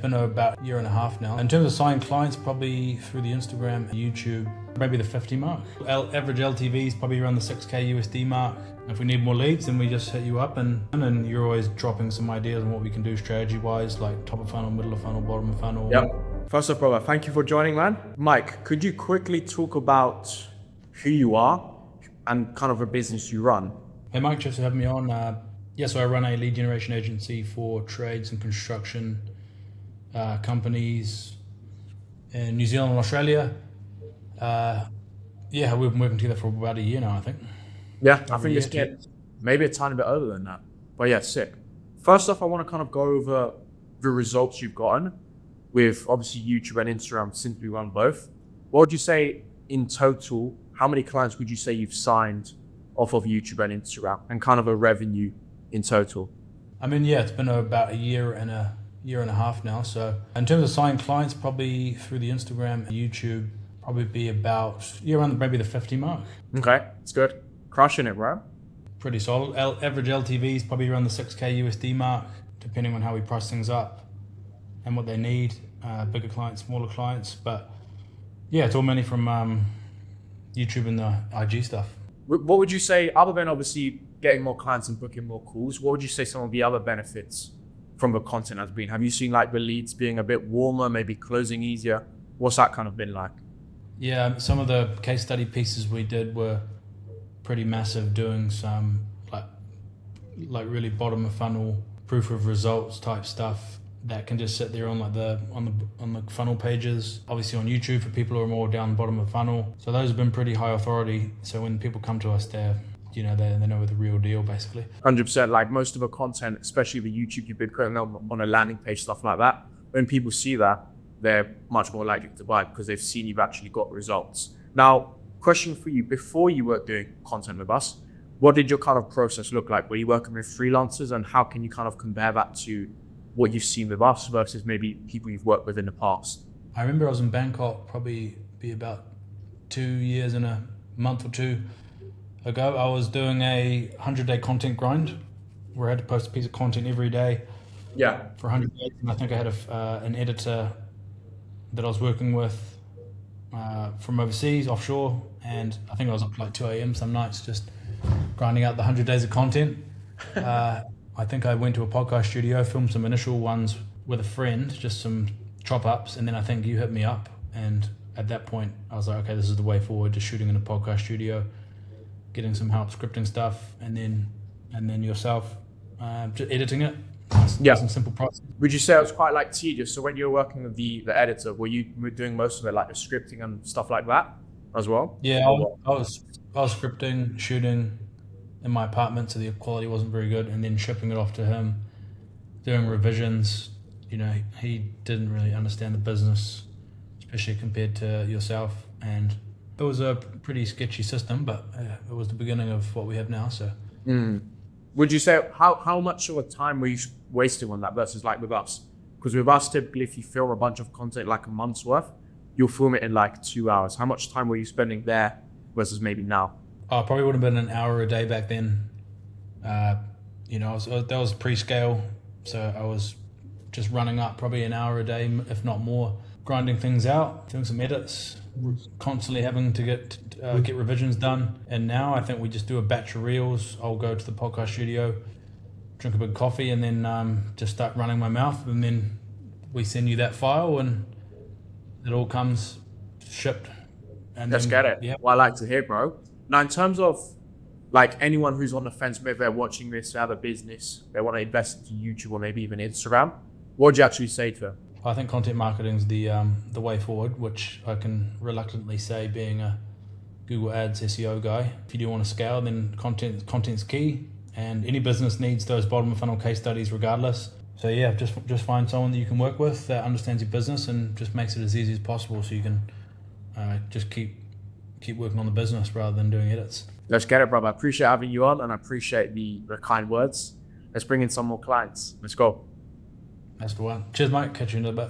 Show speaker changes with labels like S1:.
S1: been about a year and a half now. In terms of signing clients, probably through the Instagram, YouTube, maybe the 50 mark. Average LTV is probably around the 6K USD mark. If we need more leads, then we just hit you up and you're always dropping some ideas on what we can do strategy-wise, like top of funnel, middle of funnel, bottom of funnel.
S2: Yep. First off, brother, thank you for joining, man. Mike, could you quickly talk about who you are and kind of a business you run?
S1: Hey, Mike, just for having me on. So I run a lead generation agency for trades and construction companies in New Zealand and Australia. We've been working together for about a year now, I think.
S2: Yeah, I think it's maybe a tiny bit over than that. But yeah, sick. First off, I want to kind of go over the results you've gotten with obviously YouTube and Instagram since we run both. What would you say in total, how many clients would you say you've signed off of YouTube and Instagram and kind of a revenue in total?
S1: I mean, it's been about a year and a half now. So in terms of signing clients, probably through the Instagram, YouTube, probably be about around maybe the 50 mark.
S2: Okay, it's good. Crushing it, bro.
S1: Pretty solid. Average LTV is probably around the 6K USD mark, depending on how we price things up and what they need. Bigger clients, smaller clients, but it's all mainly from YouTube and the IG stuff.
S2: What would you say, other than obviously getting more clients and booking more calls, what would you say some of the other benefits from the content has been? Have you seen like the leads being a bit warmer, maybe closing easier? What's that kind of been like?
S1: Yeah, some of the case study pieces we did were pretty massive, doing some like really bottom of funnel proof of results type stuff that can just sit there on like on the funnel pages. Obviously on YouTube for people who are more down the bottom of funnel. So those have been pretty high authority. So when people come to us, they know the real deal basically.
S2: 100%. Like most of the content, especially the YouTube you've been creating on a landing page, stuff like that. When people see that, they're much more likely to buy because they've seen you've actually got results. Now, question for you: before you were doing content with us, what did your kind of process look like? Were you working with freelancers, and how can you kind of compare that to what you've seen with us versus maybe people you've worked with in the past?
S1: I remember I was in Bangkok probably be about 2 years and a month or two ago. I was doing a 100-day content grind where I had to post a piece of content every day for 100 days. And I think I had an editor that I was working with from overseas, offshore, and I think I was up like 2 a.m. some nights just grinding out the 100 days of content. I think I went to a podcast studio, filmed some initial ones with a friend, just some chop ups, and then I think you hit me up, and at that point I was like, okay, this is the way forward, just shooting in a podcast studio, getting some help scripting stuff, and then yourself just editing it. Some simple process.
S2: Would you say it was quite like tedious? So when you were working with the editor, were you doing most of it like the scripting and stuff like that as well?
S1: Yeah, I was scripting, shooting in my apartment, so the quality wasn't very good, and then shipping it off to him, doing revisions. He didn't really understand the business, especially compared to yourself, and it was a pretty sketchy system, but it was the beginning of what we have now. So
S2: would you say how much of a time were you wasting on that versus like with us? Because with us, typically if you film a bunch of content like a month's worth, you'll film it in like 2 hours. How much time were you spending there versus maybe now?
S1: Probably would have been an hour a day back then. That was pre-scale, so I was just running up probably an hour a day, if not more, grinding things out, doing some edits, constantly having to get revisions done. And now I think we just do a batch of reels. I'll go to the podcast studio, drink a big coffee, and then just start running my mouth, and then we send you that file, and it all comes shipped. And
S2: let's get it. Yeah. Well, I like to hear, bro. Now, in terms of like anyone who's on the fence, maybe they're watching this, they have a business, they want to invest into YouTube or maybe even Instagram, what would you actually say to them?
S1: I think content marketing is the way forward, which I can reluctantly say, being a Google Ads SEO guy. If you do want to scale, then content's key, and any business needs those bottom of funnel case studies regardless. So yeah, just find someone that you can work with that understands your business and just makes it as easy as possible, so you can just keep working on the business rather than doing edits.
S2: Let's get it, brother. I appreciate having you on, and I appreciate the kind words. Let's bring in some more clients. Let's go.
S1: That's the one. Cheers, mate. Catch you in a bit.